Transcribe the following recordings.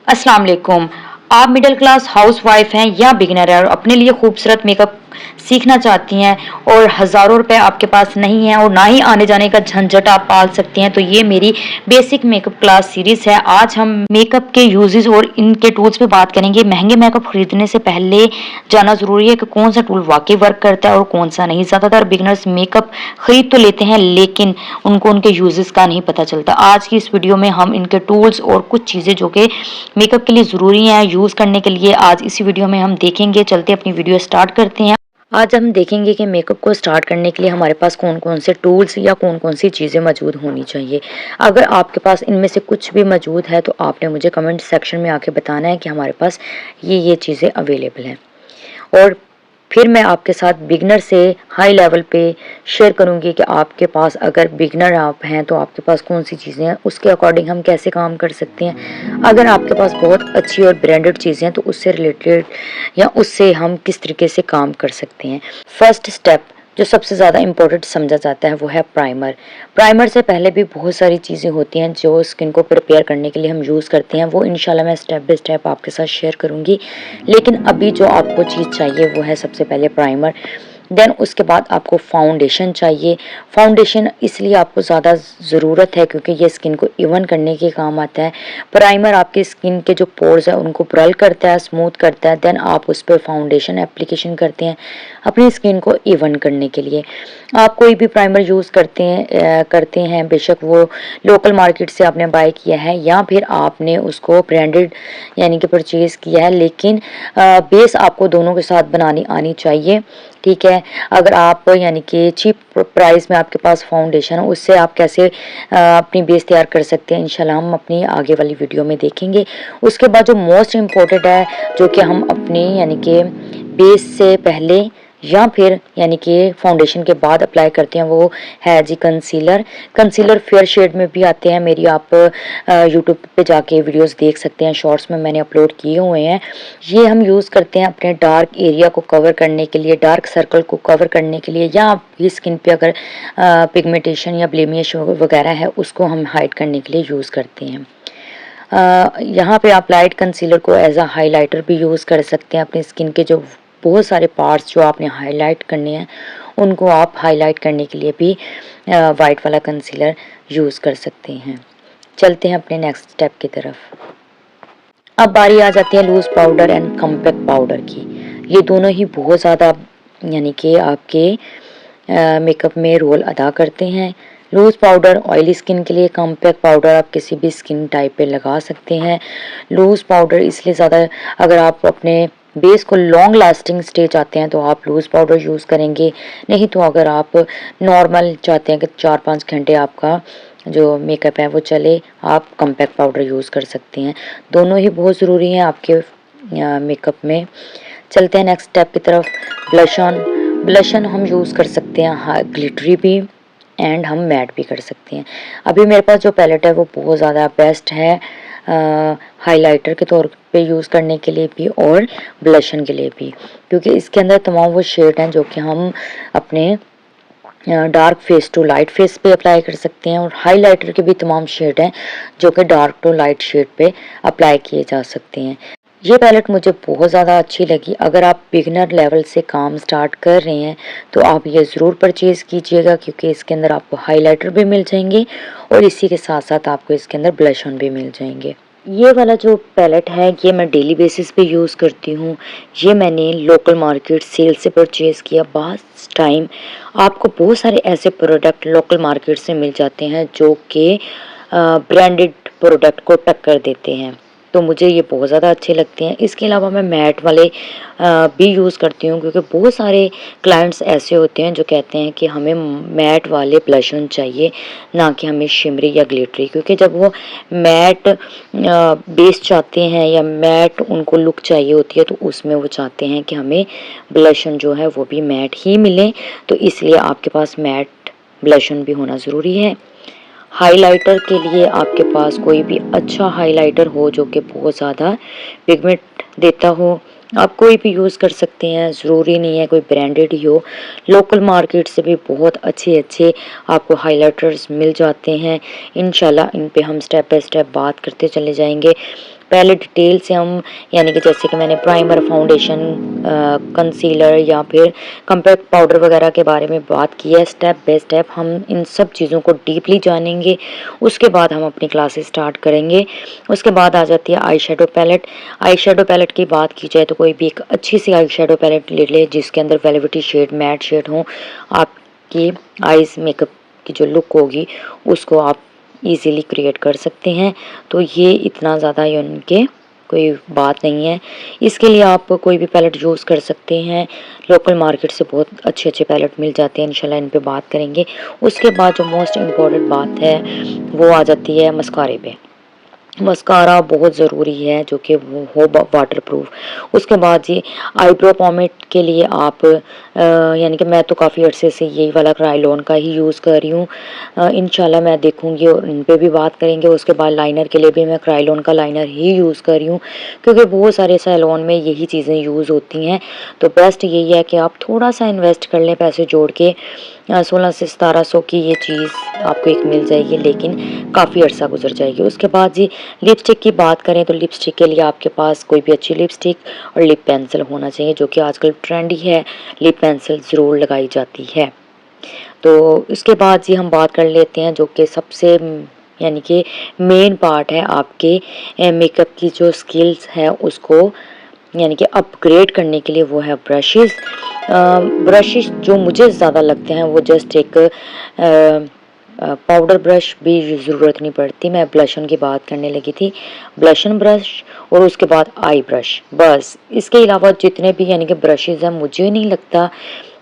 अस्सलाम वालेकुम। आप मिडिल क्लास हाउसवाइफ हैं या बिगिनर हैं और अपने लिए खूबसूरत मेकअप सीखना चाहती हैं और हज़ारों रुपए आपके पास नहीं हैं और ना ही आने जाने का झंझट आप पाल सकती हैं, तो ये मेरी बेसिक मेकअप क्लास सीरीज़ है। आज हम मेकअप के यूजेस और इनके टूल्स पे बात करेंगे। महंगे मेकअप खरीदने से पहले जानना ज़रूरी है कि कौन सा टूल वाकई वर्क करता है और कौन सा नहीं। ज़्यादातर बिगिनर्स मेकअप खरीद तो लेते हैं लेकिन उनको उनके यूजेस का नहीं पता चलता। आज की इस वीडियो में हम इनके टूल्स और कुछ चीज़ें जो कि मेकअप के लिए ज़रूरी हैं यूज़ करने के लिए, आज इसी वीडियो में हम देखेंगे। चलते अपनी वीडियो स्टार्ट करते हैं। आज हम देखेंगे कि मेकअप को स्टार्ट करने के लिए हमारे पास कौन-कौन से टूल्स या कौन-कौन सी चीज़ें मौजूद होनी चाहिए। अगर आपके पास इनमें से कुछ भी मौजूद है तो आपने मुझे कमेंट सेक्शन में आके बताना है कि हमारे पास ये चीज़ें अवेलेबल हैं। और फिर मैं आपके साथ बिगनर से हाई लेवल पे शेयर करूँगी कि आपके पास अगर बिगनर आप हैं तो आपके पास कौन सी चीज़ें हैं, उसके अकॉर्डिंग हम कैसे काम कर सकते हैं। अगर आपके पास बहुत अच्छी और ब्रांडेड चीज़ें हैं तो उससे रिलेटेड या उससे हम किस तरीके से काम कर सकते हैं। फर्स्ट स्टेप जो सबसे ज़्यादा इम्पोर्टेंट समझा जाता है वो है प्राइमर। प्राइमर से पहले भी बहुत सारी चीज़ें होती हैं जो स्किन को प्रिपेयर करने के लिए हम यूज़ करते हैं, वो इंशाल्लाह मैं स्टेप बाय स्टेप आपके साथ शेयर करूँगी। लेकिन अभी जो आपको चीज़ चाहिए वो है सबसे पहले प्राइमर। देन उसके बाद आपको फाउंडेशन चाहिए। फाउंडेशन इसलिए आपको ज़्यादा ज़रूरत है क्योंकि ये स्किन को इवन करने के काम आता है। प्राइमर आपकी स्किन के जो पोर्स है उनको ब्रल करता है, स्मूथ करता है। देन आप उस पर फाउंडेशन एप्लीकेशन करते हैं अपनी स्किन को इवन करने के लिए। आप कोई भी प्राइमर यूज़ करते हैं बेशक वो लोकल मार्केट से आपने बाय किया है या फिर आपने उसको ब्रांडेड यानी कि परचेज़ किया है, लेकिन बेस आपको दोनों के साथ बनानी आनी चाहिए। ठीक है, अगर आप यानी कि चीप प्राइस में आपके पास फाउंडेशन है उससे आप कैसे अपनी बेस तैयार कर सकते हैं इंशाल्लाह हम अपनी आगे वाली वीडियो में देखेंगे। उसके बाद जो मोस्ट इम्पोर्टेंट है जो कि हम अपनी यानी कि बेस से पहले या फिर यानी कि फाउंडेशन के बाद अप्लाई करते हैं वो है जी कंसीलर। कंसीलर फेयर शेड में भी आते हैं, मेरी आप यूट्यूब पे जाके वीडियोस देख सकते हैं, शॉर्ट्स में मैंने अपलोड किए हुए हैं। ये हम यूज़ करते हैं अपने डार्क एरिया को कवर करने के लिए, डार्क सर्कल को कवर करने के लिए, या आपकी स्किन पे अगर पिगमेंटेशन या ब्लेमिश वगैरह है उसको हम हाइड करने के लिए यूज़ करते हैं। यहाँ पे आप लाइट कंसीलर को एज अ हाइलाइटर भी यूज़ कर सकते हैं। अपनी स्किन के जो बहुत सारे पार्ट्स जो आपने हाईलाइट करने हैं उनको आप हाईलाइट करने के लिए भी वाइट वाला कंसीलर यूज़ कर सकते हैं। चलते हैं अपने नेक्स्ट स्टेप की तरफ। अब बारी आ जाती है loose powder and compact powder की। ये दोनों ही बहुत ज़्यादा यानी कि आपके मेकअप में रोल अदा करते हैं। लूज़ पाउडर ऑयली स्किन के लिए, कॉम्पैक्ट पाउडर आप किसी भी स्किन टाइप पे लगा सकते हैं। लूज़ पाउडर इसलिए ज़्यादा, अगर आप अपने बेस को लॉन्ग लास्टिंग स्टे चाहते हैं तो आप लूज़ पाउडर यूज़ करेंगे, नहीं तो अगर आप नॉर्मल चाहते हैं कि 4-5 घंटे आपका जो मेकअप है वो चले, आप कॉम्पैक्ट पाउडर यूज़ कर सकते हैं। दोनों ही बहुत ज़रूरी हैं आपके मेकअप में। चलते हैं नेक्स्ट स्टेप की तरफ। Blush on. ब्लश ऑन हम यूज़ कर सकते हैं ग्लिटरी भी एंड हम मैट भी कर सकते हैं। अभी मेरे पास जो पैलेट है वो बहुत ज़्यादा बेस्ट है हाइलाइटर के तौर पे यूज़ करने के लिए भी और ब्लशन के लिए भी, क्योंकि इसके अंदर तमाम वो शेड हैं जो कि हम अपने dark face to light face पे अप्लाई कर सकते हैं, और हाइलाइटर के भी तमाम शेड हैं जो कि डार्क टू लाइट शेड पे अप्लाई किए जा सकते हैं। ये पैलेट मुझे बहुत ज़्यादा अच्छी लगी। अगर आप बिगनर लेवल से काम स्टार्ट कर रहे हैं तो आप ये ज़रूर परचेज़ कीजिएगा, क्योंकि इसके अंदर आपको हाइलाइटर भी मिल जाएंगे और इसी के साथ साथ आपको इसके अंदर ब्लश ऑन भी मिल जाएंगे। ये वाला जो पैलेट है ये मैं डेली बेसिस पे यूज़ करती हूँ। ये मैंने लोकल मार्केट सेल से परचेज़ किया। बहुत टाइम आपको बहुत सारे ऐसे प्रोडक्ट लोकल मार्केट से मिल जाते हैं जो कि ब्रांडेड प्रोडक्ट को टक्कर देते हैं, तो मुझे ये बहुत ज़्यादा अच्छे लगते हैं। इसके अलावा मैं मैट वाले भी यूज़ करती हूँ, क्योंकि बहुत सारे क्लाइंट्स ऐसे होते हैं जो कहते हैं कि हमें मैट वाले ब्लश ऑन चाहिए, ना कि हमें शिमरी या ग्लिटरी, क्योंकि जब वो मैट बेस चाहते हैं या मैट उनको लुक चाहिए होती है तो उसमें वो चाहते हैं कि हमें ब्लश ऑन जो है वो भी मैट ही मिले, तो इसलिए आपके पास मैट ब्लश ऑन भी होना ज़रूरी है। हाइलाइटर के लिए आपके पास कोई भी अच्छा हाइलाइटर हो जो कि बहुत ज़्यादा पिगमेंट देता हो, आप कोई भी यूज़ कर सकते हैं, ज़रूरी नहीं है कोई ब्रांडेड ही हो। लोकल मार्केट से भी बहुत अच्छे अच्छे आपको हाइलाइटर्स मिल जाते हैं। इंशाल्लाह इन पे हम स्टेप बाय स्टेप बात करते चले जाएंगे। पहले डिटेल से हम यानी कि जैसे कि मैंने प्राइमर, फाउंडेशन, कंसीलर या फिर कॉम्पैक्ट पाउडर वगैरह के बारे में बात की है। स्टेप बाय स्टेप हम इन सब चीज़ों को डीपली जानेंगे, उसके बाद हम अपनी क्लासेस स्टार्ट करेंगे। उसके बाद आ जाती है eye shadow palette. Eye shadow palette की बात की जाए तो कोई भी एक अच्छी सी आई शेडो पैलेट ले ले जिसके अंदर वेलवेटी शेड, मैट शेड हो। आपकी आईज मेकअप की जो लुक होगी उसको आप इजीली क्रिएट कर सकते हैं। तो ये इतना ज़्यादा उनके कोई बात नहीं है। इसके लिए आप कोई भी पैलेट यूज़ कर सकते हैं। लोकल मार्केट से बहुत अच्छे अच्छे पैलेट मिल जाते हैं, इंशाल्लाह इन पे बात करेंगे। उसके बाद जो मोस्ट इम्पॉर्टेंट बात है वो आ जाती है मस्कारे पे। मस्कारा बहुत ज़रूरी है जो कि वो हो वाटर प्रूफ। उसके बाद जी आईब्रो पॉमेट के लिए आप यानी कि मैं तो काफ़ी अर्से से यही वाला क्रायोलॉन का ही यूज़ कर रही हूँ। इंशाल्लाह मैं देखूँगी और इन पे भी बात करेंगे। उसके बाद लाइनर के लिए भी मैं क्रायोलॉन का लाइनर ही यूज़ कर रही हूँ क्योंकि बहुत सारे सैलून में यही चीज़ें यूज़ होती हैं। तो बेस्ट यही है कि आप थोड़ा सा इन्वेस्ट कर लें पैसे जोड़ के। 16 से 1700 की ये चीज़ आपको एक मिल जाएगी, लेकिन काफ़ी अर्सा गुजर जाएगी। उसके बाद जी लिपस्टिक की बात करें तो लिपस्टिक के लिए आपके पास कोई भी अच्छी लिपस्टिक और लिप पेंसिल होना चाहिए, जो कि आजकल ट्रेंडी है। लिप पेंसिल ज़रूर लगाई जाती है। तो इसके बाद जी हम बात कर लेते हैं जो कि सबसे यानी कि मेन पार्ट है आपके मेकअप की जो स्किल्स है उसको यानी कि अपग्रेड करने के लिए, वो है ब्रशेस। ब्रशेस जो मुझे ज़्यादा लगते हैं वो जस्ट एक पाउडर ब्रश भी ज़रूरत नहीं पड़ती। मैं ब्लशन की बात करने लगी थी। ब्लशन ब्रश और उसके बाद आई ब्रश, बस। इसके अलावा जितने भी यानी कि ब्रशेज़ हैं मुझे नहीं लगता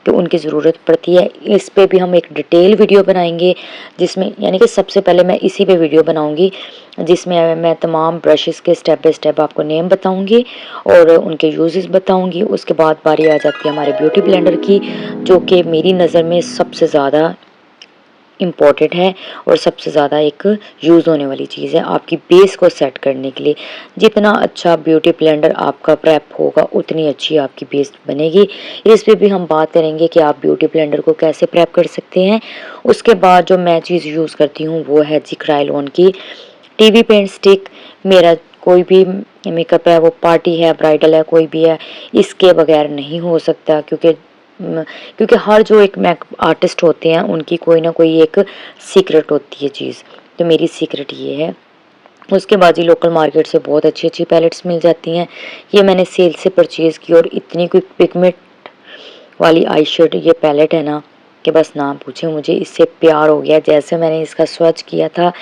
कि उनकी ज़रूरत पड़ती है। इस पे भी हम एक डिटेल वीडियो बनाएंगे जिसमें यानी कि सबसे पहले मैं इसी पे वीडियो बनाऊंगी जिसमें मैं तमाम ब्रशेस के स्टेप बाय स्टेप आपको नेम बताऊंगी और उनके यूजेस बताऊंगी। उसके बाद बारी आ जाती है हमारे ब्यूटी ब्लेंडर की, जो कि मेरी नज़र में सबसे ज़्यादा इम्पॉर्टेंट है और सबसे ज़्यादा एक यूज़ होने वाली चीज़ है आपकी बेस को सेट करने के लिए। जितना अच्छा ब्यूटी ब्लेंडर आपका प्रेप होगा उतनी अच्छी आपकी बेस बनेगी। इस पे भी हम बात करेंगे कि आप ब्यूटी ब्लेंडर को कैसे प्रेप कर सकते हैं। उसके बाद जो मैं चीज़ यूज़ करती हूँ वो है जी क्रायोलॉन की टीवी पेंट स्टिक। मेरा कोई भी मेकअप है वो पार्टी है, ब्राइडल है, कोई भी है, इसके बगैर नहीं हो सकता क्योंकि हर जो एक मेकअप आर्टिस्ट होते हैं उनकी कोई ना कोई एक सीक्रेट होती है चीज़। तो मेरी सीक्रेट ये है। उसके बाद ही लोकल मार्केट से बहुत अच्छी अच्छी पैलेट्स मिल जाती हैं। ये मैंने सेल से परचेज़ की और इतनी कोई पिगमेंट वाली आई शेड ये पैलेट है ना कि बस नाम पूछे, मुझे इससे प्यार हो गया। जैसे मैंने इसका स्वच्छ किया था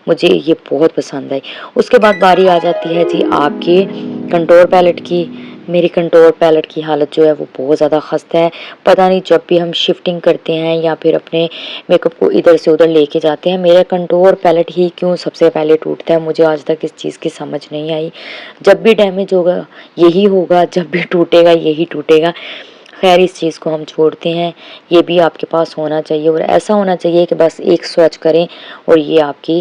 मुझे ये बहुत पसंद आई। उसके बाद बारी आ जाती है जी आपकी कंटोर पैलेट की। मेरी कंटोर पैलेट की हालत जो है वो बहुत ज़्यादा खस्ता है। पता नहीं जब भी हम शिफ्टिंग करते हैं या फिर अपने मेकअप को इधर से उधर लेके जाते हैं मेरा कंटोर पैलेट ही क्यों सबसे पहले टूटता है। मुझे आज तक इस चीज़ की समझ नहीं आई। जब भी डैमेज होगा यही होगा, जब भी टूटेगा यही टूटेगा। खैर इस चीज़ को हम छोड़ते हैं। ये भी आपके पास होना चाहिए और ऐसा होना चाहिए कि बस एक स्वच्छ करें और ये आपकी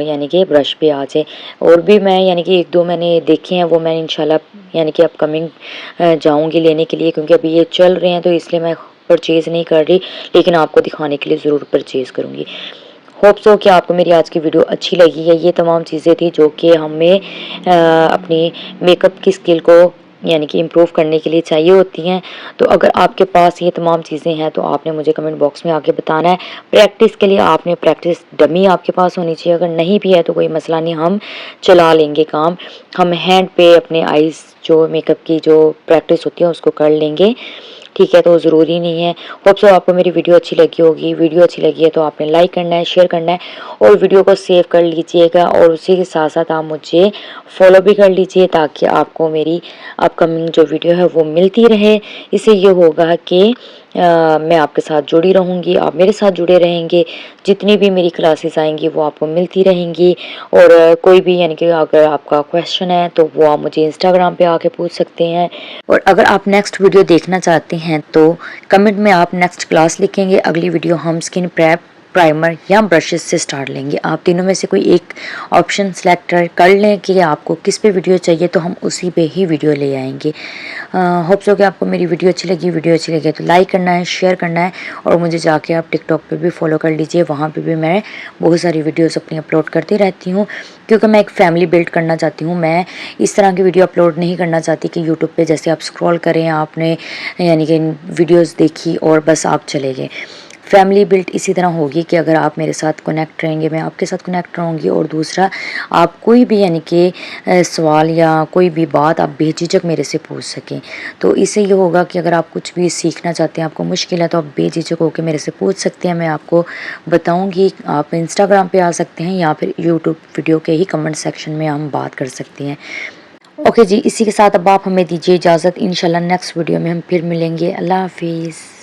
यानी कि ब्रश पे आ जाए। और भी मैं यानी कि एक दो मैंने देखे हैं वो मैं इंशाल्लाह यानी कि अपकमिंग जाऊंगी लेने के लिए, क्योंकि अभी ये चल रहे हैं तो इसलिए मैं परचेज़ नहीं कर रही, लेकिन आपको दिखाने के लिए ज़रूर परचेज़ करूँगी। होप सो कि आपको मेरी आज की वीडियो अच्छी लगी है। ये तमाम चीज़ें थी जो कि हमें अपनी मेकअप की स्किल को यानी कि इम्प्रूव करने के लिए चाहिए होती हैं। तो अगर आपके पास ये तमाम चीज़ें हैं तो आपने मुझे कमेंट बॉक्स में आके बताना है। प्रैक्टिस के लिए आपने प्रैक्टिस डमी आपके पास होनी चाहिए। अगर नहीं भी है तो कोई मसला नहीं, हम चला लेंगे काम। हम हैंड पे अपने आईज़ जो मेकअप की जो प्रैक्टिस होती है उसको कर लेंगे, ठीक है। तो ज़रूरी नहीं है। होप सो आपको मेरी वीडियो अच्छी लगी होगी। वीडियो अच्छी लगी है तो आपने लाइक करना है, शेयर करना है और वीडियो को सेव कर लीजिएगा और उसी के साथ साथ आप मुझे फॉलो भी कर लीजिए ताकि आपको मेरी अपकमिंग जो वीडियो है वो मिलती रहे। इससे ये होगा कि मैं आपके साथ जुड़ी रहूँगी, आप मेरे साथ जुड़े रहेंगे। जितनी भी मेरी क्लासेस आएंगी वो आपको मिलती रहेंगी। और कोई भी यानी कि अगर आपका क्वेश्चन है तो वो आप मुझे इंस्टाग्राम पे आके पूछ सकते हैं। और अगर आप नेक्स्ट वीडियो देखना चाहते हैं तो कमेंट में आप नेक्स्ट क्लास लिखेंगे। अगली वीडियो हम स्किन प्रेप प्राइमर या ब्रशेस से स्टार्ट लेंगे। आप तीनों में से कोई एक ऑप्शन सेलेक्ट कर लें कि आपको किस पे वीडियो चाहिए, तो हम उसी पे ही वीडियो ले आएंगे। होप सो कि आपको मेरी वीडियो अच्छी लगी तो लाइक करना है, शेयर करना है, और मुझे जाके आप टिकटॉक पे भी फॉलो कर लीजिए। वहाँ पे भी मैं बहुत सारी वीडियोस अपनी अपलोड करती रहती हूँ, क्योंकि मैं एक फैमिली बिल्ड करना चाहती हूँ। मैं इस तरह की वीडियो अपलोड नहीं करना चाहती कि यूट्यूब पे जैसे आप स्क्रॉल करें, आपने यानी कि वीडियोस देखी और बस आप चले गए। फैमिली बिल्ड इसी तरह होगी कि अगर आप मेरे साथ कनेक्ट रहेंगे, मैं आपके साथ कनेक्ट रहूँगी, और दूसरा आप कोई भी यानी कि सवाल या कोई भी बात आप बेझिझक मेरे से पूछ सकें। तो इससे ये होगा कि अगर आप कुछ भी सीखना चाहते हैं, आपको मुश्किल है, तो आप बेझिझक होकर मेरे से पूछ सकते हैं। मैं आपको बताऊँगी। आप इंस्टाग्राम पे आ सकते हैं या फिर यूट्यूब वीडियो के ही कमेंट सेक्शन में हम बात कर सकते हैं। ओके जी, इसी के साथ अब आप हमें दीजिए इजाज़त। इंशाल्लाह नेक्स्ट वीडियो में हम फिर मिलेंगे। अल्लाह हाफिज़।